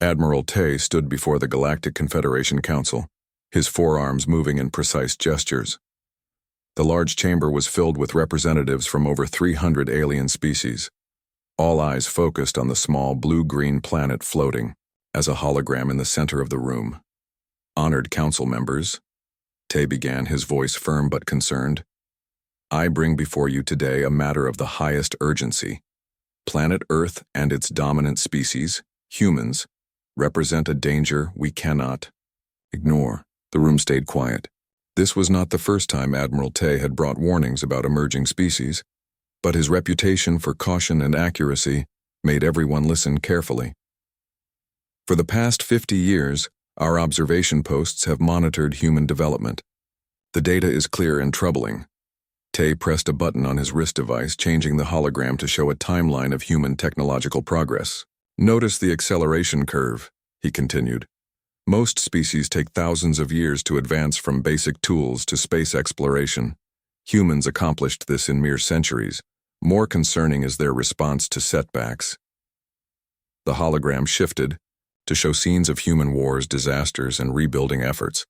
Admiral Tay stood before the Galactic Confederation Council, his forearms moving in precise gestures. The large chamber was filled with representatives from over 300 alien species, all eyes focused on the small blue-green planet floating as a hologram in the center of the room. Honored council members, Tay began, his voice firm but concerned, I bring before you today a matter of the highest urgency. Planet Earth and its dominant species, humans, represent a danger we cannot ignore. The room stayed quiet. This was not the first time Admiral Tay had brought warnings about emerging species, but his reputation for caution and accuracy made everyone listen carefully. For the past 50 years, our observation posts have monitored human development. The data is clear and troubling. Tay pressed a button on his wrist device, changing the hologram to show a timeline of human technological progress. Notice the acceleration curve, he continued. Most species take thousands of years to advance from basic tools to space exploration. Humans accomplished this in mere centuries. More concerning is their response to setbacks. The hologram shifted to show scenes of human wars, disasters, and rebuilding efforts.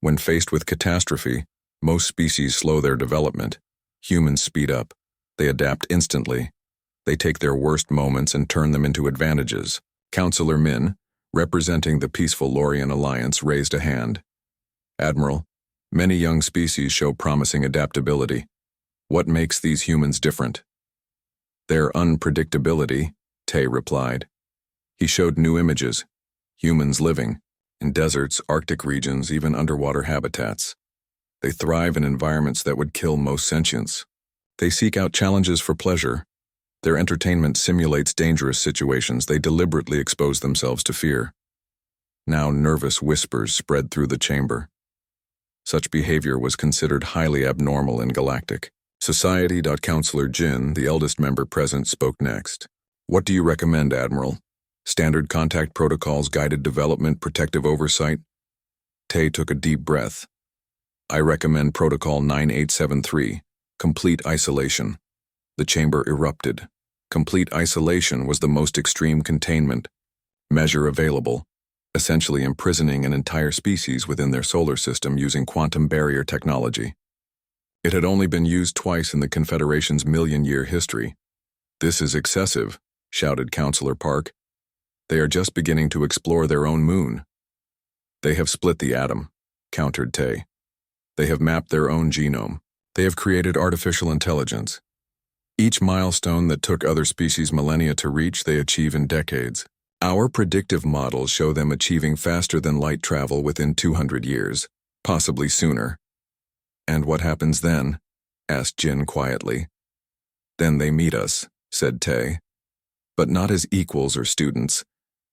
When faced with catastrophe, most species slow their development. Humans speed up. They adapt instantly. They take their worst moments and turn them into advantages. Counselor Min, representing the Peaceful Lorian Alliance, raised a hand. Admiral, many young species show promising adaptability. What makes these humans different? Their unpredictability, Tay replied. He showed new images. Humans living in deserts, Arctic regions, even underwater habitats. They thrive in environments that would kill most sentients. They seek out challenges for pleasure. Their entertainment simulates dangerous situations. They deliberately expose themselves to fear. Now nervous whispers spread through the chamber. Such behavior was considered highly abnormal in Galactic society. Counselor Jin, the eldest member present, spoke next. What do you recommend, Admiral? Standard contact protocols, guided development, protective oversight? Tay took a deep breath. I recommend Protocol 9873, complete isolation. The chamber erupted. Complete isolation was the most extreme containment measure available, essentially imprisoning an entire species within their solar system using quantum barrier technology. It had only been used twice in the Confederation's million-year history. This is excessive, shouted Counselor Park. They are just beginning to explore their own moon. They have split the atom, countered Tay. They have mapped their own genome. They have created artificial intelligence. Each milestone that took other species millennia to reach, they achieve in decades. Our predictive models show them achieving faster than light travel within 200 years, possibly sooner. And what happens then? Asked Jin quietly. Then they meet us, said Tay. But not as equals or students.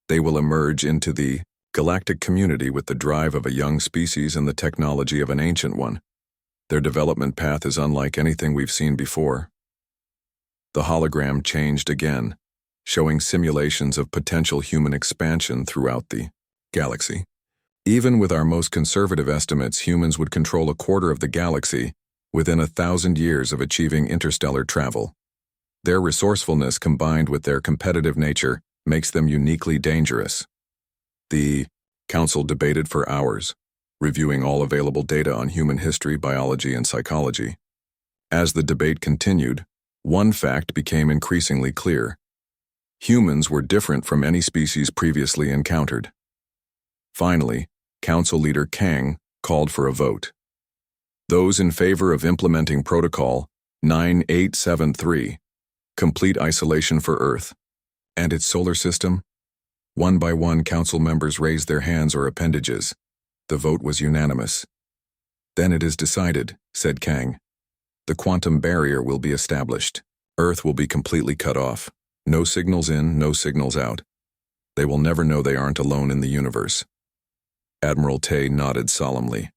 They will emerge into the galactic community with the drive of a young species and the technology of an ancient one. Their development path is unlike anything we've seen before. The hologram changed again, showing simulations of potential human expansion throughout the galaxy. Even with our most conservative estimates, humans would control a quarter of the galaxy within 1,000 years of achieving interstellar travel. Their resourcefulness combined with their competitive nature makes them uniquely dangerous. The council debated for hours, reviewing all available data on human history, biology, and psychology. As the debate continued, one fact became increasingly clear. Humans were different from any species previously encountered. Finally, Council Leader Kang called for a vote. Those in favor of implementing Protocol 9873, complete isolation for Earth and its solar system? One by one, council members raised their hands or appendages. The vote was unanimous. Then it is decided, said Kang. The quantum barrier will be established. Earth will be completely cut off. No signals in, no signals out. They will never know they aren't alone in the universe. Admiral Tay nodded solemnly.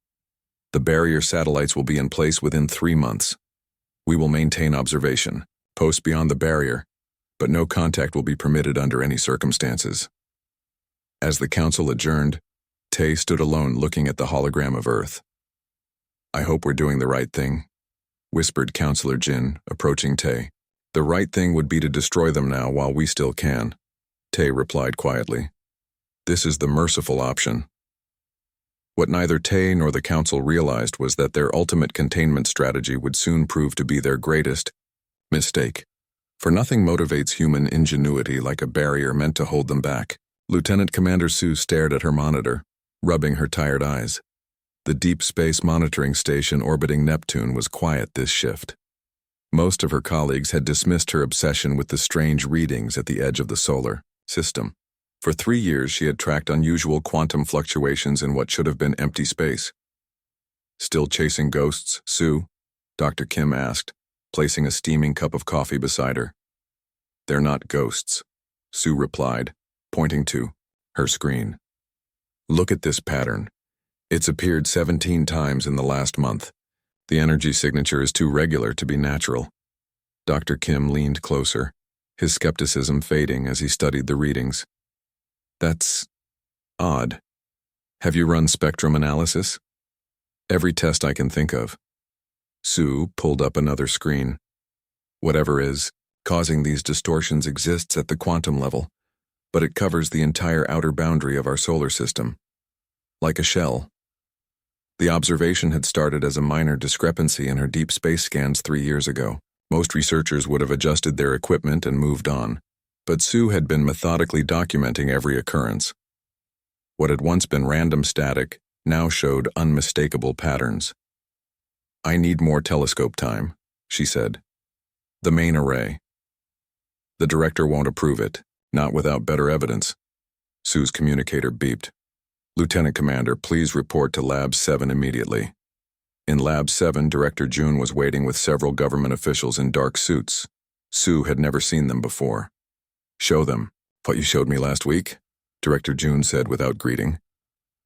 The barrier satellites will be in place within 3 months. We will maintain observation, post beyond the barrier, but no contact will be permitted under any circumstances. As the council adjourned, Tay stood alone looking at the hologram of Earth. I hope we're doing the right thing, whispered Counselor Jin, approaching Tay. The right thing would be to destroy them now while we still can, Tay replied quietly. This is the merciful option. What neither Tay nor the Council realized was that their ultimate containment strategy would soon prove to be their greatest mistake. For nothing motivates human ingenuity like a barrier meant to hold them back. Lieutenant Commander Sue stared at her monitor, rubbing her tired eyes. The Deep Space Monitoring Station orbiting Neptune was quiet this shift. Most of her colleagues had dismissed her obsession with the strange readings at the edge of the solar system. For 3 years, she had tracked unusual quantum fluctuations in what should have been empty space. "Still chasing ghosts, Sue?" Dr. Kim asked, placing a steaming cup of coffee beside her. "They're not ghosts," Sue replied, pointing to her screen. "Look at this pattern. It's appeared 17 times in the last month. The energy signature is too regular to be natural." Dr. Kim leaned closer, his skepticism fading as he studied the readings. "That's odd. Have you run spectrum analysis?" "Every test I can think of." Sue pulled up another screen. "Whatever is causing these distortions exists at the quantum level, but it covers the entire outer boundary of our solar system, like a shell." The observation had started as a minor discrepancy in her deep space scans 3 years ago. Most researchers would have adjusted their equipment and moved on, but Sue had been methodically documenting every occurrence. What had once been random static now showed unmistakable patterns. "I need more telescope time," she said. "The main array." "The director won't approve it, not without better evidence." Sue's communicator beeped. "Lieutenant Commander, please report to Lab 7 immediately." In Lab 7, Director June was waiting with several government officials in dark suits. Sue had never seen them before. "Show them what you showed me last week," Director June said without greeting.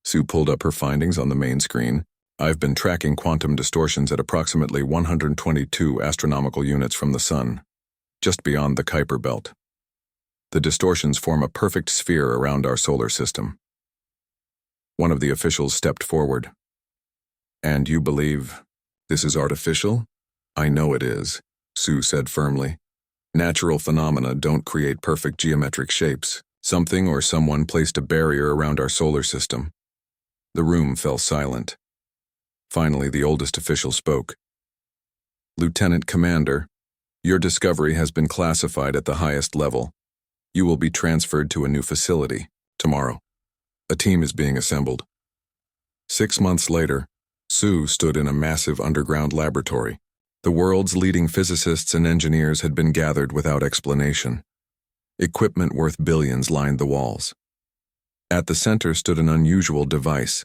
Sue pulled up her findings on the main screen. "I've been tracking quantum distortions at approximately 122 astronomical units from the Sun, just beyond the Kuiper belt. The distortions form a perfect sphere around our solar system." One of the officials stepped forward. "And you believe this is artificial?" "I know it is," Sue said firmly. "Natural phenomena don't create perfect geometric shapes. Something or someone placed a barrier around our solar system." The room fell silent. Finally, the oldest official spoke. "Lieutenant Commander, your discovery has been classified at the highest level. You will be transferred to a new facility tomorrow. A team is being assembled." 6 months later, Sue stood in a massive underground laboratory. The world's leading physicists and engineers had been gathered without explanation. Equipment worth billions lined the walls. At the center stood an unusual device,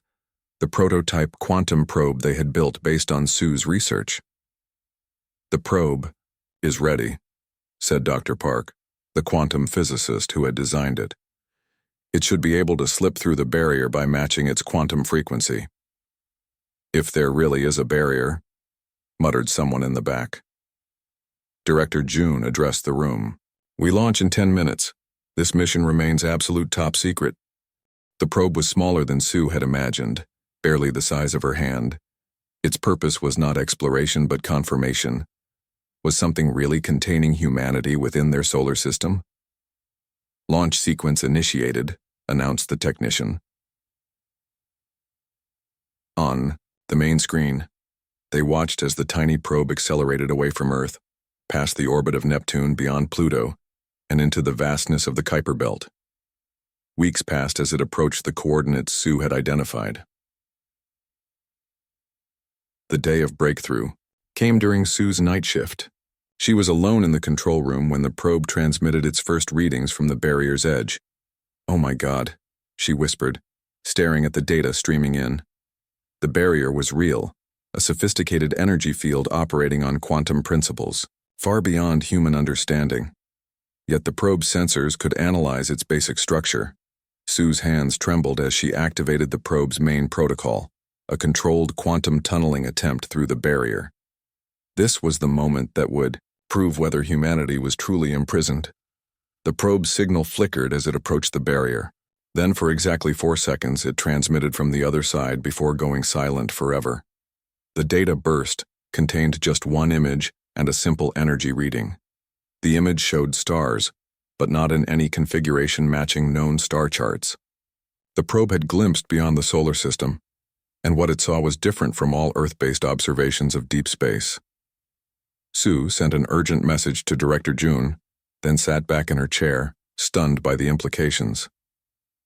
the prototype quantum probe they had built based on Sue's research. "The probe is ready," said Dr. Park, the quantum physicist who had designed it. "It should be able to slip through the barrier by matching its quantum frequency." "If there really is a barrier," muttered someone in the back. Director June addressed the room. "We launch in 10 minutes. This mission remains absolute top secret." The probe was smaller than Sue had imagined, barely the size of her hand. Its purpose was not exploration but confirmation. Was something really containing humanity within their solar system? "Launch sequence initiated," announced the technician. On the main screen, they watched as the tiny probe accelerated away from Earth, past the orbit of Neptune beyond Pluto, and into the vastness of the Kuiper belt. Weeks passed as it approached the coordinates Sue had identified. The day of breakthrough came during Sue's night shift. She was alone in the control room when the probe transmitted its first readings from the barrier's edge. "Oh my God," she whispered, staring at the data streaming in. The barrier was real, a sophisticated energy field operating on quantum principles, far beyond human understanding. Yet the probe's sensors could analyze its basic structure. Sue's hands trembled as she activated the probe's main protocol, a controlled quantum tunneling attempt through the barrier. This was the moment that would prove whether humanity was truly imprisoned. The probe's signal flickered as it approached the barrier. Then for exactly 4 seconds it transmitted from the other side before going silent forever. The data burst, contained just one image and a simple energy reading. The image showed stars, but not in any configuration matching known star charts. The probe had glimpsed beyond the solar system, and what it saw was different from all Earth-based observations of deep space. Sue sent an urgent message to Director June, then sat back in her chair, stunned by the implications.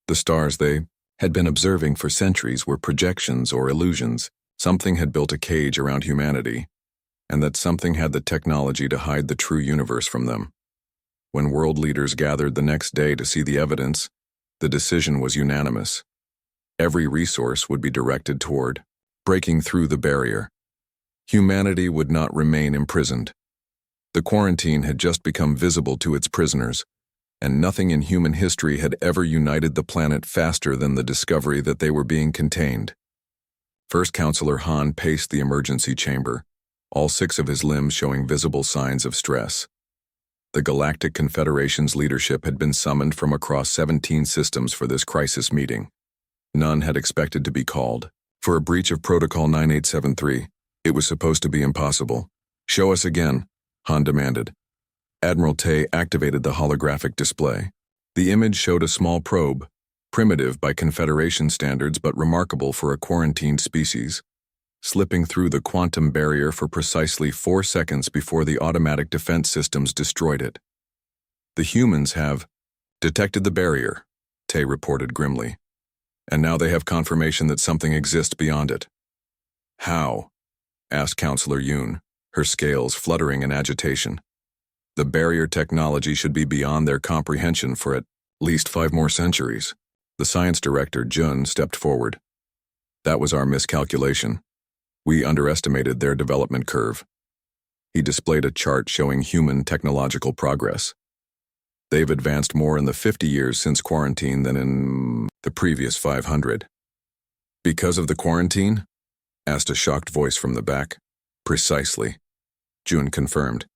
The stars they had been observing for centuries were projections or illusions. Something had built a cage around humanity, and that something had the technology to hide the true universe from them. When world leaders gathered the next day to see the evidence, the decision was unanimous. Every resource would be directed toward breaking through the barrier. Humanity would not remain imprisoned. The quarantine had just become visible to its prisoners, and nothing in human history had ever united the planet faster than the discovery that they were being contained. First Counselor Han paced the emergency chamber, all 6 of his limbs showing visible signs of stress. The Galactic Confederation's leadership had been summoned from across 17 systems for this crisis meeting. None had expected to be called. For a breach of Protocol 9873, it was supposed to be impossible. "Show us again," Han demanded. Admiral Tay activated the holographic display. The image showed a small probe, primitive by Confederation standards but remarkable for a quarantined species, slipping through the quantum barrier for precisely 4 seconds before the automatic defense systems destroyed it. "The humans have detected the barrier," Tay reported grimly. "And now they have confirmation that something exists beyond it." "How?" asked Counselor Yoon, her scales fluttering in agitation. "The barrier technology should be beyond their comprehension for at least 5 more centuries." The science director, Jun, stepped forward. "That was our miscalculation. We underestimated their development curve." He displayed a chart showing human technological progress. "They've advanced more in the 50 years since quarantine than in the previous 500. "Because of the quarantine?" asked a shocked voice from the back. "Precisely," Jun confirmed.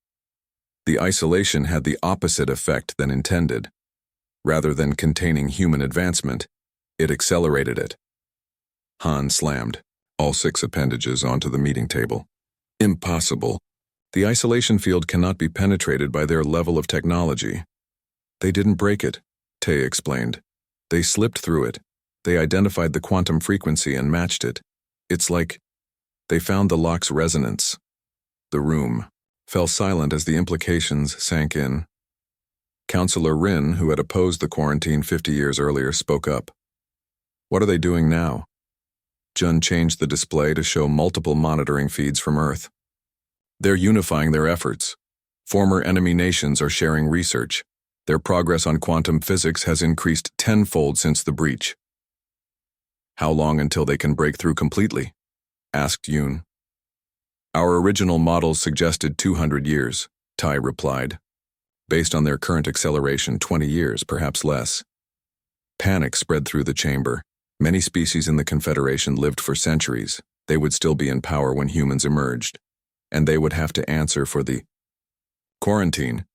"The isolation had the opposite effect than intended. Rather than containing human advancement, it accelerated it." Han slammed all 6 appendages onto the meeting table. "Impossible. The isolation field cannot be penetrated by their level of technology." "They didn't break it," Tay explained. "They slipped through it. They identified the quantum frequency and matched it. It's like they found the lock's resonance." The room fell silent as the implications sank in. Counselor Rin, who had opposed the quarantine 50 years earlier, spoke up. "What are they doing now?" Jun changed the display to show multiple monitoring feeds from Earth. "They're unifying their efforts. Former enemy nations are sharing research. Their progress on quantum physics has increased tenfold since the breach." "How long until they can break through completely?" asked Yoon. "Our original models suggested 200 years, Tai replied. "Based on their current acceleration, 20 years, perhaps less." Panic spread through the chamber. Many species in the Confederation lived for centuries. They would still be in power when humans emerged, and they would have to answer for the quarantine.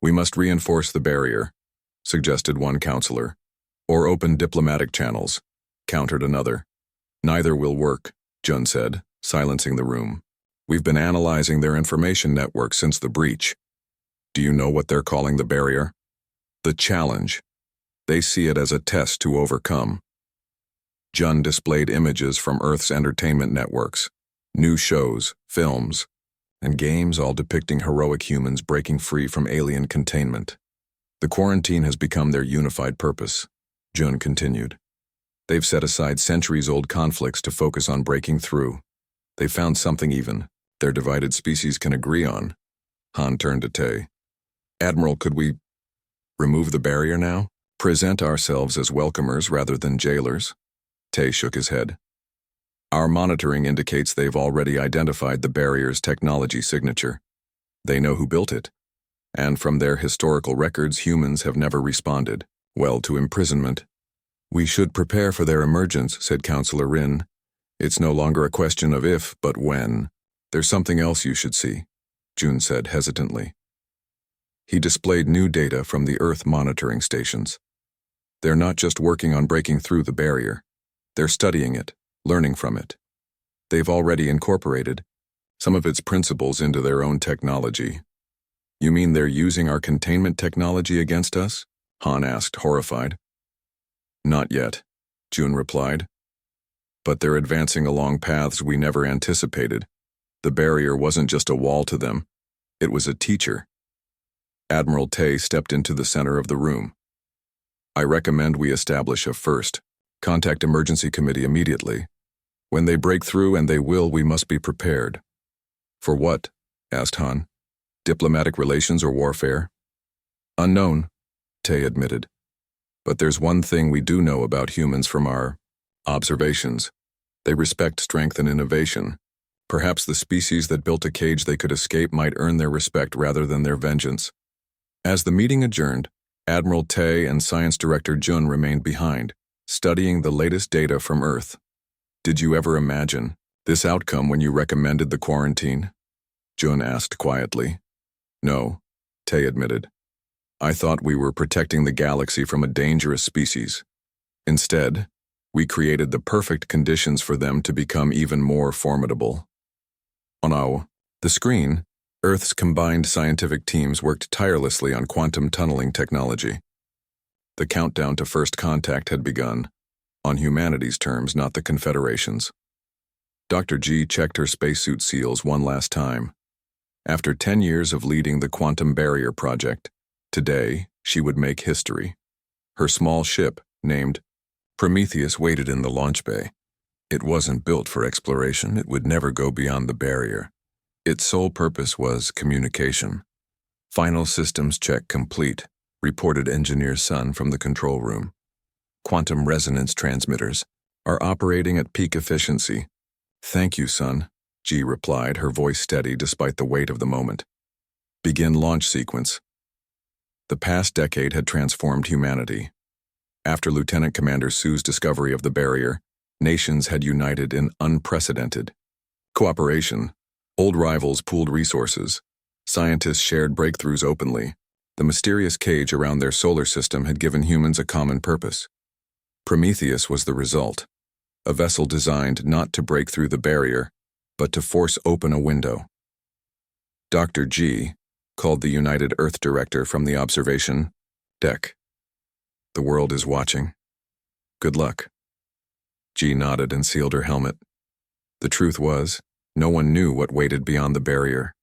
"We must reinforce the barrier," suggested one counselor. "Or open diplomatic channels," countered another. "Neither will work," Jun said, silencing the room. "We've been analyzing their information network since the breach. Do you know what they're calling the barrier? The challenge. They see it as a test to overcome." Jun displayed images from Earth's entertainment networks, new shows, films, and games all depicting heroic humans breaking free from alien containment. "The quarantine has become their unified purpose," Jun continued. "They've set aside centuries-old conflicts to focus on breaking through. They've found something even their divided species can agree on." Han turned to Tay. "Admiral, could we remove the barrier now? Present ourselves as welcomers rather than jailers?" Tay shook his head. "Our monitoring indicates they've already identified the barrier's technology signature. They know who built it. And from their historical records, humans have never responded well to imprisonment." "We should prepare for their emergence," said Counselor Rin. "It's no longer a question of if, but when." "There's something else you should see," Jun said hesitantly. He displayed new data from the Earth monitoring stations. "They're not just working on breaking through the barrier. They're studying it, learning from it. They've already incorporated some of its principles into their own technology." "You mean they're using our containment technology against us?" Han asked, horrified. "Not yet. June replied. But they're advancing along paths we never anticipated. The barrier wasn't just a wall to them, it was a teacher. Admiral Tay stepped into the center of the room. I recommend we establish a first contact emergency committee immediately. When they break through, and they will, we must be prepared. For what? Asked Han. Diplomatic relations or warfare? Unknown, Tay admitted. But there's one thing we do know about humans from our observations. They respect strength and innovation. Perhaps the species that built a cage they could escape might earn their respect rather than their vengeance. As the meeting adjourned, Admiral Tay and Science Director Jun remained behind, studying the latest data from Earth. Did you ever imagine this outcome when you recommended the quarantine? Jun asked quietly. No, Tay admitted. I thought we were protecting the galaxy from a dangerous species. Instead, we created the perfect conditions for them to become even more formidable. On the screen, Earth's combined scientific teams worked tirelessly on quantum tunneling technology. The countdown to first contact had begun, on humanity's terms, not the Confederation's. Dr. G checked her spacesuit seals one last time. After 10 years of leading the Quantum Barrier Project, today she would make history. Her small ship, named Prometheus, waited in the launch bay. It wasn't built for exploration. It would never go beyond the barrier. Its sole purpose was communication. Final systems check complete, reported Engineer Sun from the control room. Quantum resonance transmitters are operating at peak efficiency. Thank you, Sun, G replied, her voice steady despite the weight of the moment. Begin launch sequence. The past decade had transformed humanity. After Lieutenant Commander Su's discovery of the barrier, nations had united in unprecedented cooperation. Old rivals pooled resources. Scientists shared breakthroughs openly. The mysterious cage around their solar system had given humans a common purpose. Prometheus was the result. A vessel designed not to break through the barrier, but to force open a window. Dr. G called the United Earth Director from the observation deck. The world is watching. Good luck. G nodded and sealed her helmet. The truth was, no one knew what waited beyond the barrier.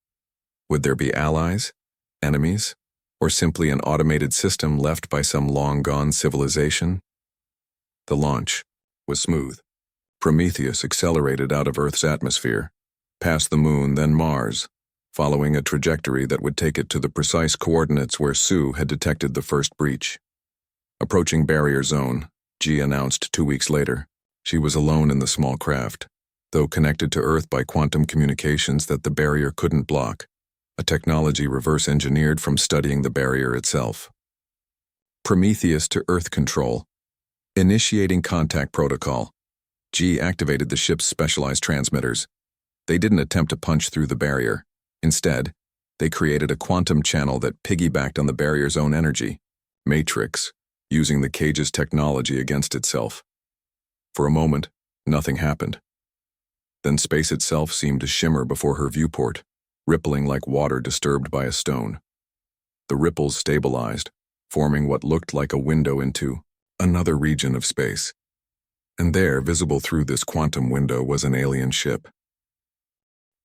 Would there be allies, enemies, or simply an automated system left by some long-gone civilization? The launch was smooth. Prometheus accelerated out of Earth's atmosphere, past the Moon, then Mars, following a trajectory that would take it to the precise coordinates where Su had detected the first breach. Approaching barrier zone, G announced 2 weeks later. She was alone in the small craft, though connected to Earth by quantum communications that the barrier couldn't block, a technology reverse-engineered from studying the barrier itself. Prometheus to Earth control. Initiating contact protocol. G activated the ship's specialized transmitters. They didn't attempt to punch through the barrier. Instead, they created a quantum channel that piggybacked on the barrier's own energy, matrix, using the cage's technology against itself. For a moment, nothing happened. Then space itself seemed to shimmer before her viewport, rippling like water disturbed by a stone. The ripples stabilized, forming what looked like a window into another region of space. And there, visible through this quantum window, was an alien ship.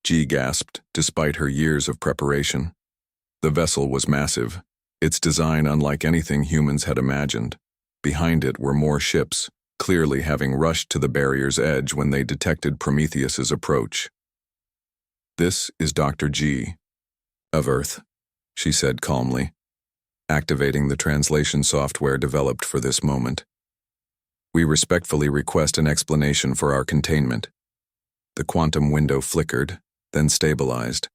G gasped, despite her years of preparation. The vessel was massive, its design unlike anything humans had imagined. Behind it were more ships, clearly having rushed to the barrier's edge when they detected Prometheus's approach. This is Dr. G of Earth, she said calmly, activating the translation software developed for this moment. We respectfully request an explanation for our containment. The quantum window flickered, then stabilized.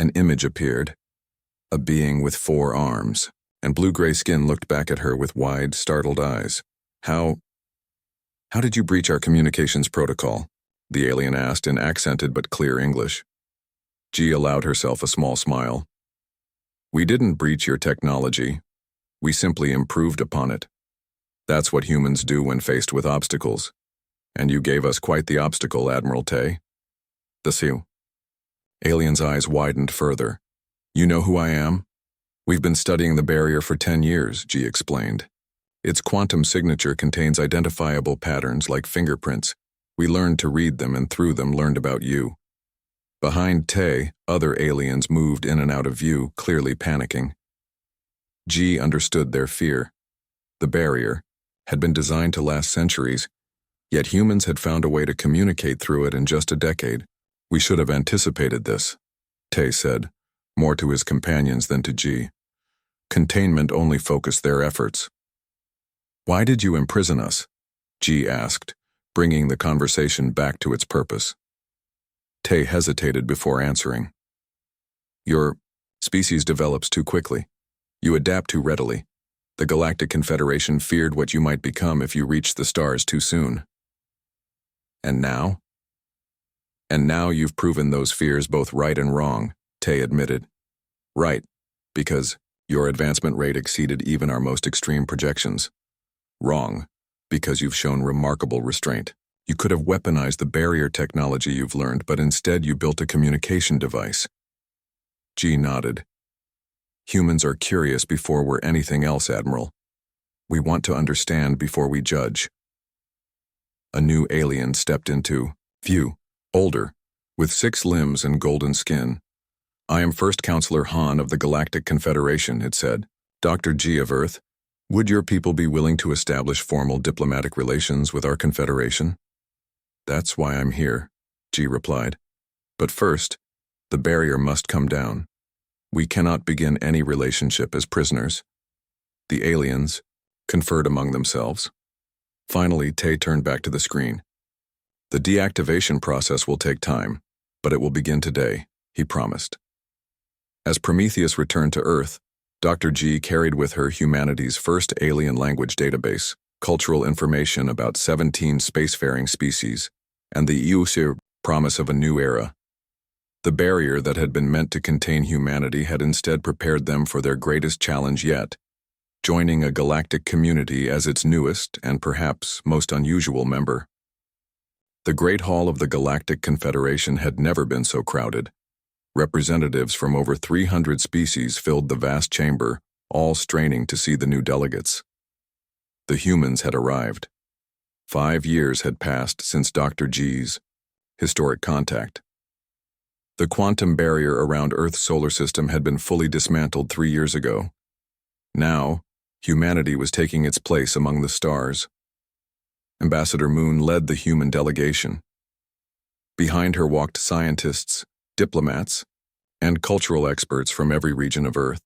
An image appeared, a being with 4 arms, and blue-gray skin looked back at her with wide, startled eyes. How did you breach our communications protocol? The alien asked in accented but clear English. G allowed herself a small smile. We didn't breach your technology. We simply improved upon it. That's what humans do when faced with obstacles. And you gave us quite the obstacle, Admiral Tay. The Sioux. Alien's eyes widened further. You know who I am? We've been studying the barrier for 10 years, G explained. Its quantum signature contains identifiable patterns like fingerprints. We learned to read them and through them learned about you. Behind Tay, other aliens moved in and out of view, clearly panicking. G understood their fear. The barrier had been designed to last centuries, yet humans had found a way to communicate through it in just a decade. We should have anticipated this, Tay said, more to his companions than to G. Containment only focused their efforts. Why did you imprison us? G asked, bringing the conversation back to its purpose. Tay hesitated before answering. Your species develops too quickly. You adapt too readily. The Galactic Confederation feared what you might become if you reached the stars too soon. And now? And now you've proven those fears both right and wrong, Tay admitted. Right, because your advancement rate exceeded even our most extreme projections. Wrong, because you've shown remarkable restraint. You could have weaponized the barrier technology you've learned, but instead you built a communication device. G nodded. Humans are curious before we're anything else, Admiral. We want to understand before we judge. A new alien stepped into view, older, with 6 limbs and golden skin. I am First Counselor Han of the Galactic Confederation, it said. Dr. G of Earth, would your people be willing to establish formal diplomatic relations with our Confederation? That's why I'm here, G replied. But first, the barrier must come down. We cannot begin any relationship as prisoners. The aliens conferred among themselves. Finally, Tay turned back to the screen. The deactivation process will take time, but it will begin today, he promised. As Prometheus returned to Earth, Dr. G carried with her humanity's first alien language database, cultural information about 17 spacefaring species, and the Eusir promise of a new era. The barrier that had been meant to contain humanity had instead prepared them for their greatest challenge yet, joining a galactic community as its newest and perhaps most unusual member. The Great Hall of the Galactic Confederation had never been so crowded. Representatives from over 300 species filled the vast chamber, all straining to see the new delegates. The humans had arrived. 5 years had passed since Dr. G's historic contact. The quantum barrier around Earth's solar system had been fully dismantled 3 years ago. Now, humanity was taking its place among the stars. Ambassador Moon led the human delegation. Behind her walked scientists, diplomats, and cultural experts from every region of Earth.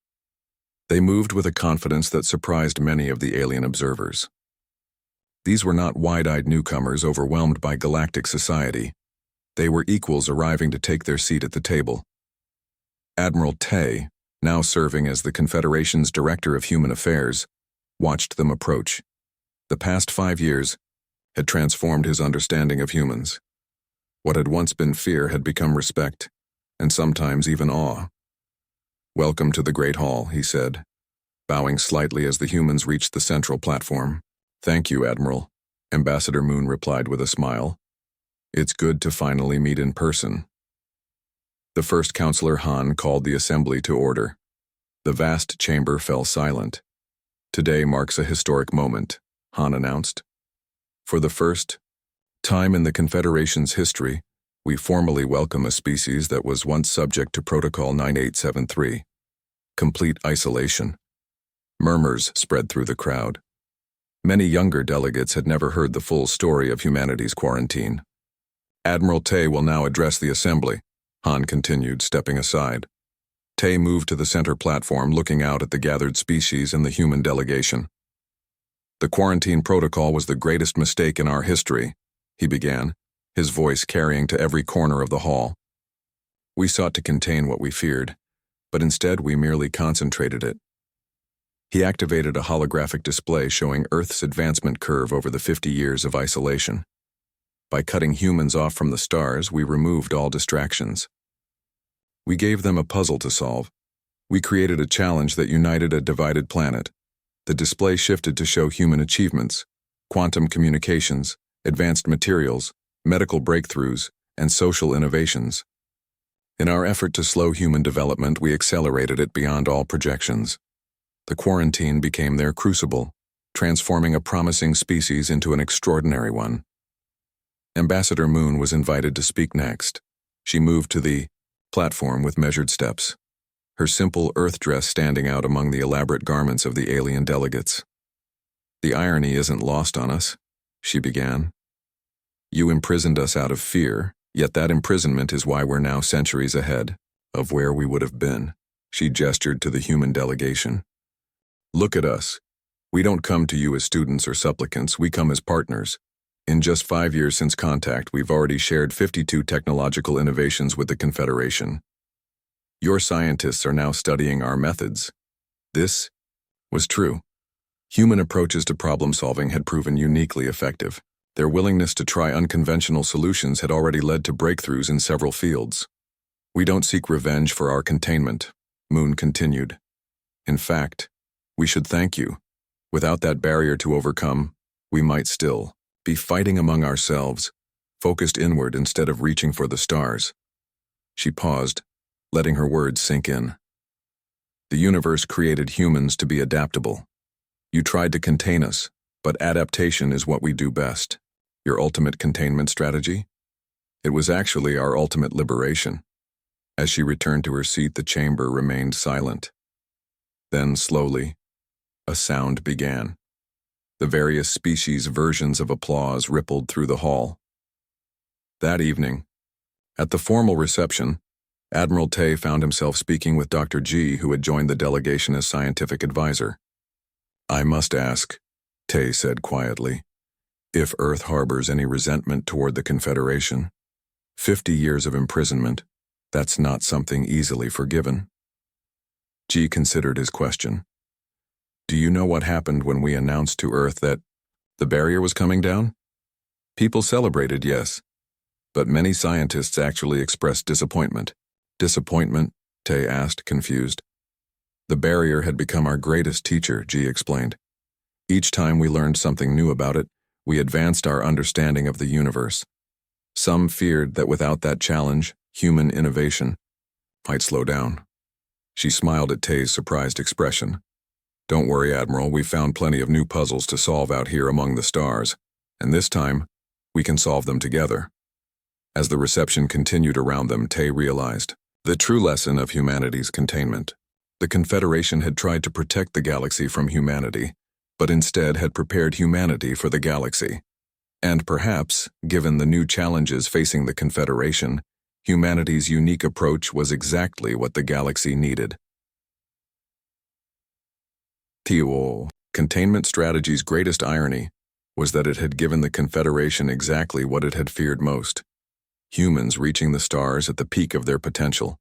They moved with a confidence that surprised many of the alien observers. These were not wide-eyed newcomers overwhelmed by galactic society. They were equals arriving to take their seat at the table. Admiral Tay, now serving as the Confederation's Director of Human Affairs, watched them approach. The past 5 years had transformed his understanding of humans. What had once been fear had become respect, and sometimes even awe. Welcome to the Great Hall, he said, bowing slightly as the humans reached the central platform. Thank you, Admiral, Ambassador Moon replied with a smile. It's good to finally meet in person. The First Counselor Han called the assembly to order. The vast chamber fell silent. Today marks a historic moment, Han announced. For the first time in the Confederation's history, we formally welcome a species that was once subject to Protocol 9873. Complete isolation. Murmurs spread through the crowd. Many younger delegates had never heard the full story of humanity's quarantine. Admiral Tay will now address the assembly, Han continued, stepping aside. Tay moved to the center platform, looking out at the gathered species and the human delegation. The quarantine protocol was the greatest mistake in our history, he began, his voice carrying to every corner of the hall. We sought to contain what we feared, but instead we merely concentrated it. He activated a holographic display showing Earth's advancement curve over the 50 years of isolation. By cutting humans off from the stars, we removed all distractions. We gave them a puzzle to solve. We created a challenge that united a divided planet. The display shifted to show human achievements, quantum communications, advanced materials, medical breakthroughs, and social innovations. In our effort to slow human development, we accelerated it beyond all projections. The quarantine became their crucible, transforming a promising species into an extraordinary one. Ambassador Moon was invited to speak next. She moved to the platform with measured steps, her simple Earth dress standing out among the elaborate garments of the alien delegates. "The irony isn't lost on us," she began. "You imprisoned us out of fear, yet that imprisonment is why we're now centuries ahead of where we would have been." She gestured to the human delegation. "Look at us. We don't come to you as students or supplicants, we come as partners. In just 5 years since contact, we've already shared 52 technological innovations with the Confederation. Your scientists are now studying our methods." This was true. Human approaches to problem-solving had proven uniquely effective. Their willingness to try unconventional solutions had already led to breakthroughs in several fields. "We don't seek revenge for our containment," Moon continued. "In fact, we should thank you. Without that barrier to overcome, we might still be fighting among ourselves, focused inward instead of reaching for the stars." She paused, letting her words sink in. "The universe created humans to be adaptable. You tried to contain us, but adaptation is what we do best. Your ultimate containment strategy? It was actually our ultimate liberation." As she returned to her seat, the chamber remained silent. Then, slowly, a sound began. The various species' versions of applause rippled through the hall. That evening, at the formal reception, Admiral Tay found himself speaking with Dr. G, who had joined the delegation as scientific advisor. "I must ask," Tay said quietly, "if Earth harbors any resentment toward the Confederation. 50 years of imprisonment, that's not something easily forgiven." G considered his question. "Do you know what happened when we announced to Earth that the barrier was coming down? People celebrated, yes, but many scientists actually expressed disappointment." "Disappointment?" Tay asked, confused. "The barrier had become our greatest teacher," G explained. "Each time we learned something new about it, we advanced our understanding of the universe. Some feared that without that challenge, human innovation might slow down." She smiled at Tay's surprised expression. "Don't worry, Admiral, we've found plenty of new puzzles to solve out here among the stars, and this time, we can solve them together." As the reception continued around them, Tay realized the true lesson of humanity's containment. The Confederation had tried to protect the galaxy from humanity, but instead had prepared humanity for the galaxy. And perhaps, given the new challenges facing the Confederation, humanity's unique approach was exactly what the galaxy needed. Tio, containment strategy's greatest irony was that it had given the Confederation exactly what it had feared most: humans reaching the stars at the peak of their potential.